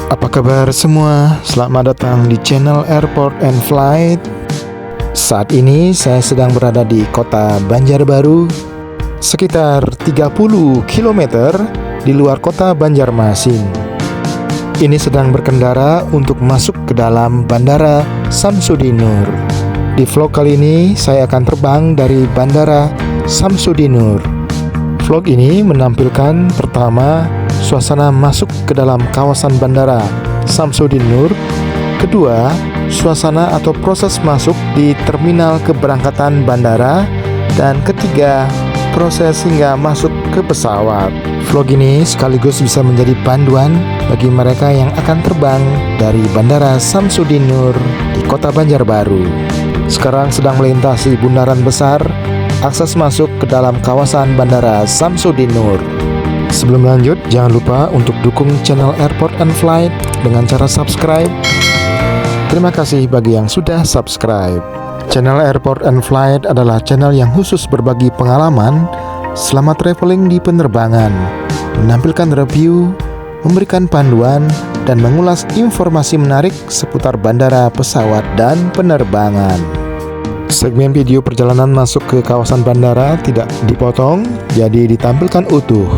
Apa kabar semua? Selamat datang di channel Airport and Flight. Saat ini saya sedang berada di kota Banjarbaru, sekitar 30 km di luar kota Banjarmasin. Ini sedang berkendara untuk masuk ke dalam Bandara Samsudin Nur. Di vlog kali ini saya akan terbang dari Bandara Samsudin Nur. Vlog ini menampilkan pertama suasana masuk ke dalam kawasan Bandara Samsudin Nur. Kedua, suasana atau proses masuk di terminal keberangkatan bandara. Dan ketiga, proses hingga masuk ke pesawat. Vlog ini sekaligus bisa menjadi panduan bagi mereka yang akan terbang dari Bandara Samsudin Nur di kota Banjarbaru. Sekarang sedang melintasi bundaran besar, akses masuk ke dalam kawasan Bandara Samsudin Nur. Sebelum lanjut, jangan lupa untuk dukung channel Airport and Flight dengan cara subscribe. Terima kasih bagi yang sudah subscribe. Channel Airport and Flight adalah channel yang khusus berbagi pengalaman selama traveling di penerbangan, menampilkan review, memberikan panduan, dan mengulas informasi menarik seputar bandara, pesawat, dan penerbangan. Segmen video perjalanan masuk ke kawasan bandara tidak dipotong, jadi ditampilkan utuh.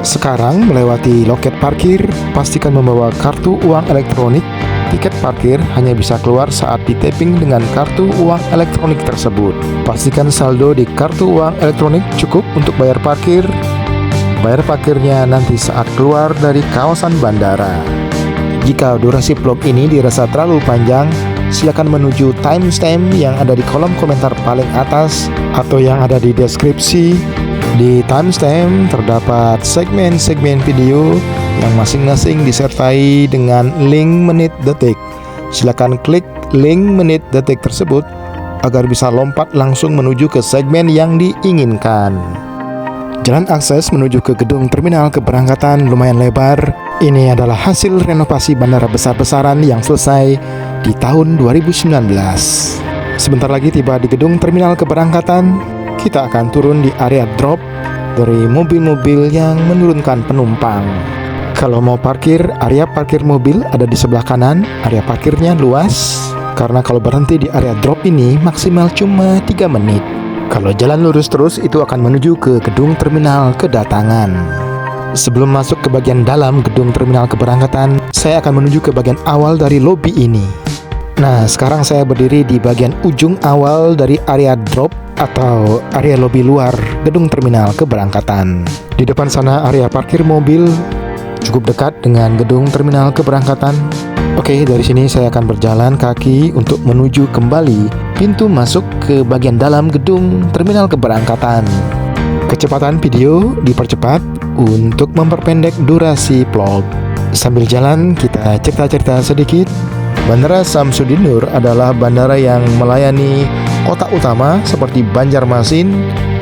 Sekarang melewati loket parkir, pastikan membawa kartu uang elektronik. Tiket parkir hanya bisa keluar saat di-tapping dengan kartu uang elektronik tersebut. Pastikan saldo di kartu uang elektronik cukup untuk bayar parkir. Bayar parkirnya nanti saat keluar dari kawasan bandara. Jika durasi vlog ini dirasa terlalu panjang, silakan menuju timestamp yang ada di kolom komentar paling atas atau yang ada di deskripsi. Di timestamp terdapat segmen-segmen video yang masing-masing disertai dengan link menit detik. Silakan klik link menit detik tersebut agar bisa lompat langsung menuju ke segmen yang diinginkan. Jalan akses menuju ke gedung terminal keberangkatan lumayan lebar. Ini adalah hasil renovasi bandara besar-besaran yang selesai di tahun 2019. Sebentar lagi tiba di gedung terminal keberangkatan. Kita akan turun di area drop dari mobil-mobil yang menurunkan penumpang. Kalau mau parkir, area parkir mobil ada di sebelah kanan. Area parkirnya luas, karena kalau berhenti di area drop ini maksimal cuma 3 menit. Kalau jalan lurus terus, itu akan menuju ke gedung terminal kedatangan. Sebelum masuk ke bagian dalam gedung terminal keberangkatan, saya akan menuju ke bagian awal dari lobi ini. Nah, sekarang saya berdiri di bagian ujung awal dari area drop atau area lobi luar gedung terminal keberangkatan. Di depan sana area parkir mobil, cukup dekat dengan gedung terminal keberangkatan. Oke, dari sini saya akan berjalan kaki untuk menuju kembali pintu masuk ke bagian dalam gedung terminal keberangkatan. Kecepatan video dipercepat untuk memperpendek durasi vlog. Sambil jalan kita cerita-cerita sedikit. Bandara Samsudin Nur adalah bandara yang melayani kota utama seperti Banjarmasin,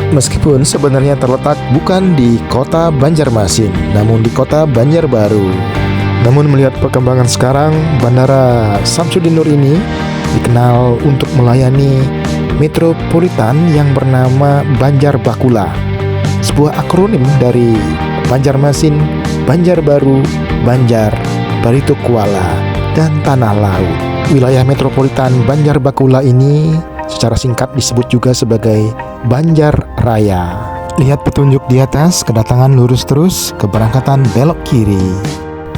meskipun sebenarnya terletak bukan di kota Banjarmasin, namun di kota Banjarbaru. Namun melihat perkembangan sekarang, Bandara Samsudin Nur ini dikenal untuk melayani metropolitan yang bernama Banjarbakula, sebuah akronim dari Banjarmasin, Banjarbaru, Banjar, Baritokuala, dan Tanah Laut. Wilayah metropolitan Banjarbakula ini secara singkat disebut juga sebagai Banjar Raya. Lihat petunjuk di atas, kedatangan lurus terus, keberangkatan belok kiri.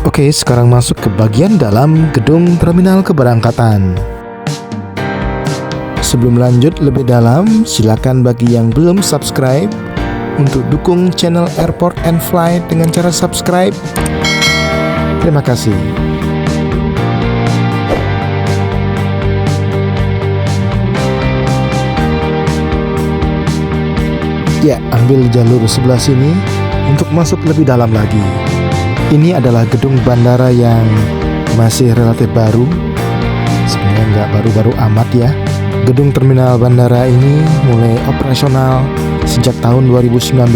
Oke, sekarang masuk ke bagian dalam gedung terminal keberangkatan. Sebelum lanjut lebih dalam, silakan bagi yang belum subscribe untuk dukung channel Airport and Flight dengan cara subscribe. Terima kasih. Ya, ambil jalur sebelah sini untuk masuk lebih dalam lagi. Ini adalah gedung bandara yang masih relatif baru. Sebenarnya nggak baru-baru amat ya. Gedung terminal bandara ini mulai operasional sejak tahun 2019,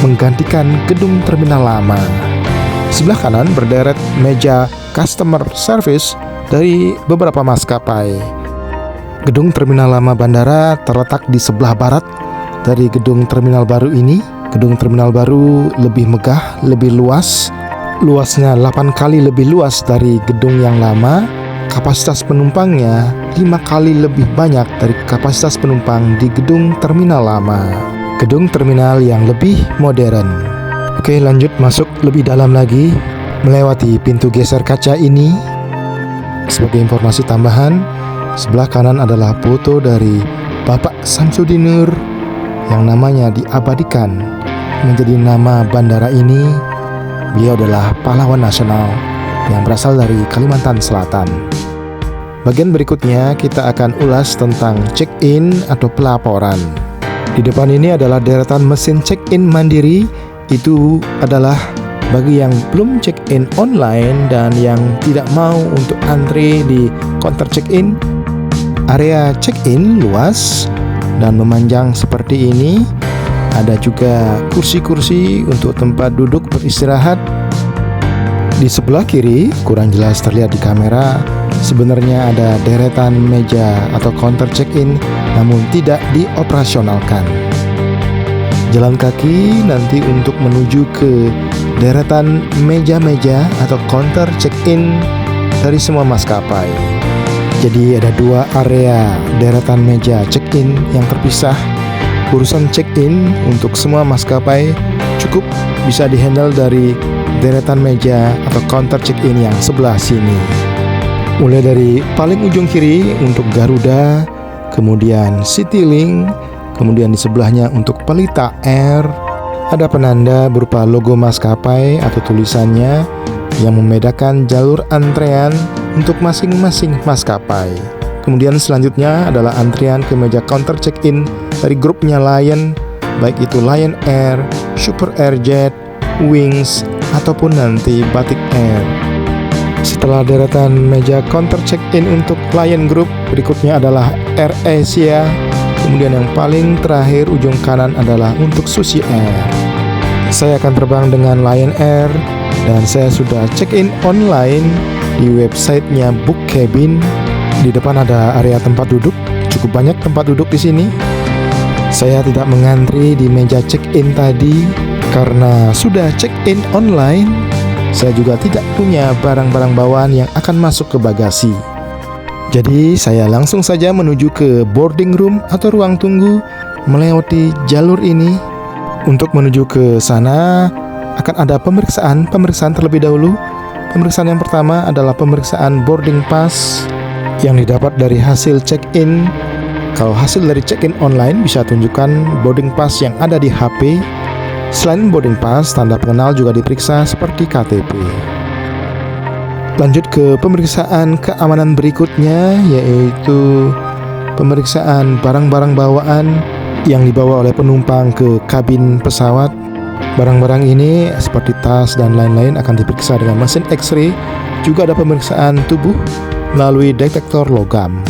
menggantikan gedung terminal lama. Sebelah kanan berderet meja customer service dari beberapa maskapai. Gedung terminal lama bandara terletak di sebelah barat dari gedung terminal baru ini. Gedung terminal baru lebih megah, lebih luas, luasnya 8 kali lebih luas dari gedung yang lama. Kapasitas penumpangnya 5 kali lebih banyak dari kapasitas penumpang di gedung terminal lama. Gedung terminal yang lebih modern. Oke, lanjut masuk lebih dalam lagi. Melewati pintu geser kaca ini. Sebagai informasi tambahan, sebelah kanan adalah foto dari Bapak Samsudin Nur yang namanya diabadikan menjadi nama bandara ini. Beliau adalah pahlawan nasional yang berasal dari Kalimantan Selatan. Bagian berikutnya kita akan ulas tentang check-in atau pelaporan. Di depan ini adalah deretan mesin check-in mandiri. Itu adalah bagi yang belum check-in online dan yang tidak mau untuk antre di counter check-in. Area check-in luas dan memanjang seperti ini. Ada juga kursi-kursi untuk tempat duduk beristirahat. Di sebelah kiri, kurang jelas terlihat di kamera, sebenarnya ada deretan meja atau counter check-in, namun tidak dioperasionalkan. Jalan kaki nanti untuk menuju ke deretan meja-meja atau counter check-in dari semua maskapai. Jadi ada 2 area deretan meja check-in yang terpisah. Urusan check-in untuk semua maskapai cukup bisa dihandle dari deretan meja atau counter check-in yang sebelah sini. Mulai dari paling ujung kiri untuk Garuda, kemudian Citylink, kemudian di sebelahnya untuk Pelita Air. Ada penanda berupa logo maskapai atau tulisannya yang membedakan jalur antrean untuk masing-masing maskapai. Kemudian selanjutnya adalah antrian ke meja counter check-in dari grupnya Lion, baik itu Lion Air, Super Airjet, Wings, ataupun nanti Batik Air. Setelah deretan meja counter check-in untuk Lion Group, berikutnya adalah Air Asia. Kemudian yang paling terakhir ujung kanan adalah untuk Susi Air. Saya akan terbang dengan Lion Air dan saya sudah check-in online di websitenya Book Cabin. Di depan ada area tempat duduk, cukup banyak tempat duduk di sini. Saya tidak mengantri di meja check-in tadi karena sudah check-in online. Saya juga tidak punya barang-barang bawaan yang akan masuk ke bagasi. Jadi saya langsung saja menuju ke boarding room atau ruang tunggu melewati jalur ini. Untuk menuju ke sana akan ada pemeriksaan terlebih dahulu. Pemeriksaan yang pertama adalah pemeriksaan boarding pass yang didapat dari hasil check-in. Kalau hasil dari check-in online bisa tunjukkan boarding pass yang ada di HP. Selain boarding pass, tanda pengenal juga diperiksa seperti KTP. Lanjut ke pemeriksaan keamanan berikutnya, yaitu pemeriksaan barang-barang bawaan yang dibawa oleh penumpang ke kabin pesawat. Barang-barang ini seperti tas dan lain-lain akan diperiksa dengan mesin X-ray. Juga ada pemeriksaan tubuh melalui detektor logam.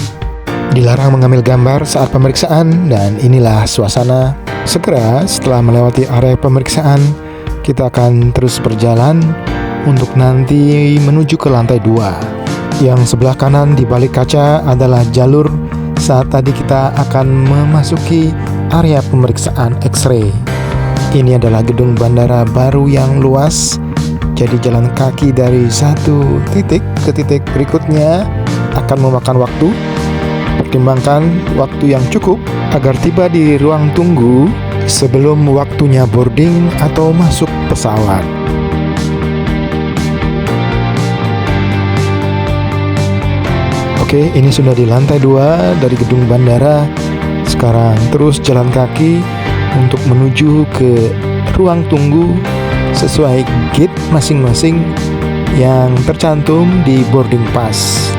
Dilarang mengambil gambar saat pemeriksaan, dan inilah suasana. Segera setelah melewati area pemeriksaan, kita akan terus berjalan untuk nanti menuju ke lantai 2. Yang sebelah kanan di balik kaca adalah jalur saat tadi kita akan memasuki area pemeriksaan X-ray. Ini adalah gedung bandara baru yang luas. Jadi jalan kaki dari satu titik ke titik berikutnya akan memakan waktu. Pertimbangkan waktu yang cukup agar tiba di ruang tunggu sebelum waktunya boarding atau masuk pesawat. Oke, ini sudah di lantai 2 dari gedung bandara. Sekarang terus jalan kaki untuk menuju ke ruang tunggu sesuai gate masing-masing yang tercantum di boarding pass.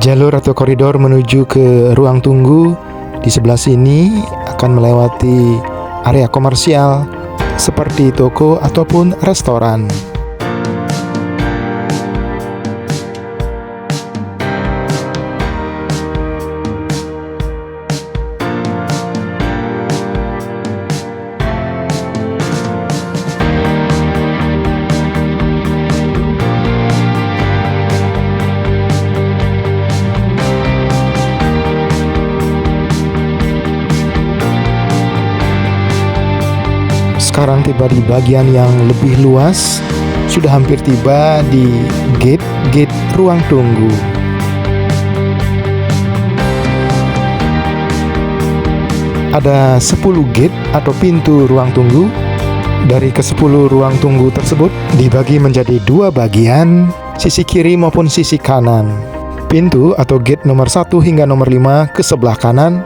Jalur atau koridor menuju ke ruang tunggu di sebelah sini akan melewati area komersial seperti toko ataupun restoran. Sekarang tiba di bagian yang lebih luas. Sudah hampir tiba di gate ruang tunggu. Ada 10 gate atau pintu ruang tunggu. Dari ke-10 ruang tunggu tersebut dibagi menjadi 2 bagian, sisi kiri maupun sisi kanan. Pintu atau gate nomor 1 hingga nomor 5 ke sebelah kanan,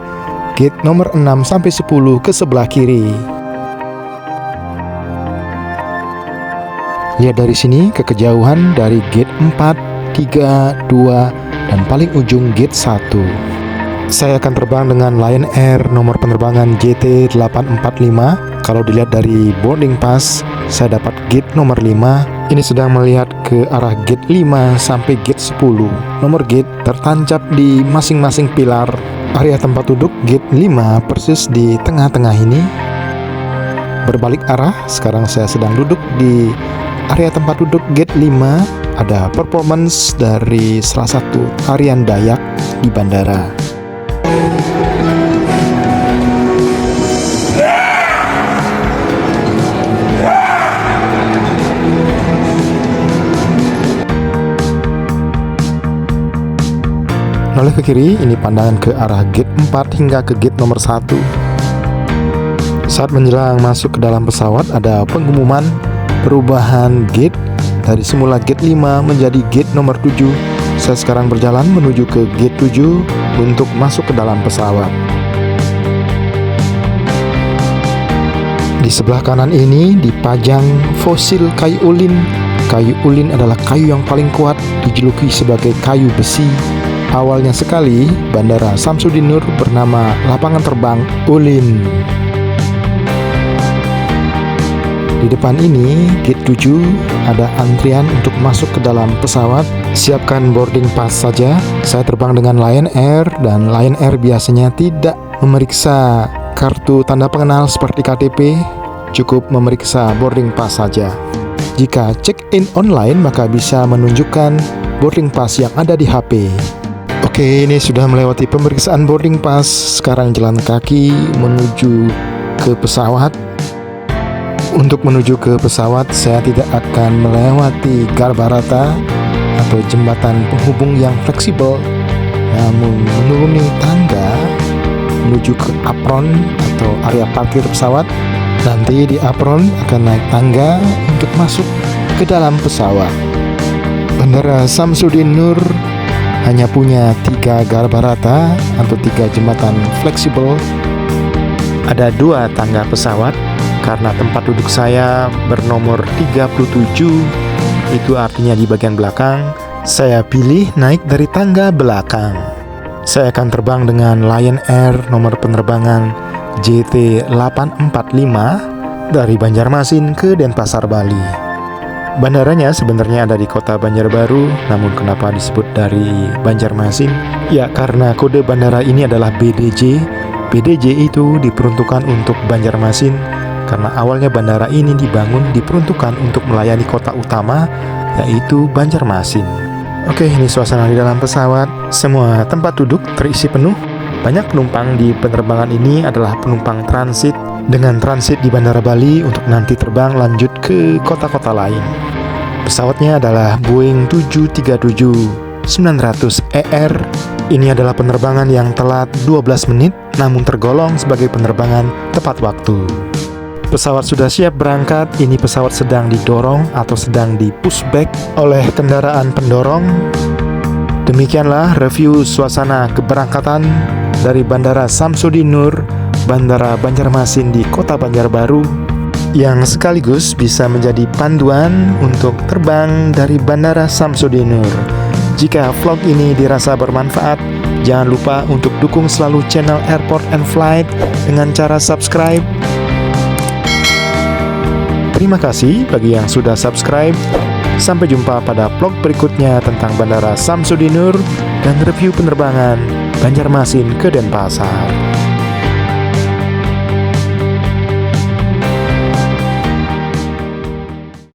gate nomor 6 sampai 10 ke sebelah kiri. Lihat dari sini ke kejauhan dari gate 4, 3, 2, dan paling ujung gate 1. Saya akan terbang dengan Lion Air nomor penerbangan JT845. Kalau dilihat dari boarding pass, saya dapat gate nomor 5. Ini sedang melihat ke arah gate 5 sampai gate 10. Nomor gate tertancap di masing-masing pilar. Area tempat duduk gate 5 persis di tengah-tengah ini. Berbalik arah, sekarang saya sedang duduk di area tempat duduk gate 5. Ada performance dari salah satu tarian Dayak di bandara. Noleh ke kiri, ini pandangan ke arah gate 4 hingga ke gate nomor 1. Saat menjelang masuk ke dalam pesawat, ada pengumuman perubahan gate dari semula gate 5 menjadi gate nomor 7. Saya sekarang berjalan menuju ke gate 7 untuk masuk ke dalam pesawat. Di sebelah kanan ini dipajang fosil kayu ulin. Kayu ulin adalah kayu yang paling kuat, dijuluki sebagai kayu besi. Awalnya sekali, Bandara Samsudin Nur bernama Lapangan Terbang Ulin. Di depan ini, gate 7, ada antrian untuk masuk ke dalam pesawat. Siapkan boarding pass saja. Saya terbang dengan Lion Air, dan Lion Air biasanya tidak memeriksa kartu tanda pengenal seperti KTP, cukup memeriksa boarding pass saja. Jika check-in online, maka bisa menunjukkan boarding pass yang ada di HP. Oke, ini sudah melewati pemeriksaan boarding pass. Sekarang jalan kaki menuju ke pesawat. Untuk menuju ke pesawat, saya tidak akan melewati Garbarata atau jembatan penghubung yang fleksibel, namun menuruni tangga menuju ke apron atau area parkir pesawat. Nanti di apron akan naik tangga untuk masuk ke dalam pesawat. Bandara Samsudin Nur hanya punya 3 Garbarata atau 3 jembatan fleksibel. Ada 2 tangga pesawat. Karena tempat duduk saya bernomor 37, itu artinya di bagian belakang, saya pilih naik dari tangga belakang. Saya akan terbang dengan Lion Air nomor penerbangan JT845 dari Banjarmasin ke Denpasar, Bali. Bandaranya sebenarnya ada di kota Banjarbaru, namun kenapa disebut dari Banjarmasin? Ya, karena kode bandara ini adalah BDJ. BDJ itu diperuntukkan untuk Banjarmasin, karena awalnya bandara ini diperuntukkan untuk melayani kota utama, yaitu Banjarmasin. Oke, ini suasana di dalam pesawat. Semua tempat duduk terisi penuh. Banyak penumpang di penerbangan ini adalah penumpang transit, dengan transit di Bandara Bali untuk nanti terbang lanjut ke kota-kota lain. Pesawatnya adalah Boeing 737-900ER. Ini adalah penerbangan yang telat 12 menit, namun tergolong sebagai penerbangan tepat waktu. Pesawat sudah siap berangkat. Ini pesawat sedang didorong atau sedang di pushback oleh kendaraan pendorong. Demikianlah review suasana keberangkatan dari Bandara Samsudin Nur, Bandara Banjarmasin di Kota Banjarbaru, yang sekaligus bisa menjadi panduan untuk terbang dari Bandara Samsudin Nur. Jika vlog ini dirasa bermanfaat, jangan lupa untuk dukung selalu channel Airport and Flight dengan cara subscribe. Terima kasih bagi yang sudah subscribe. Sampai jumpa pada vlog berikutnya tentang Bandara Samsudin Nur dan review penerbangan Banjarmasin ke Denpasar.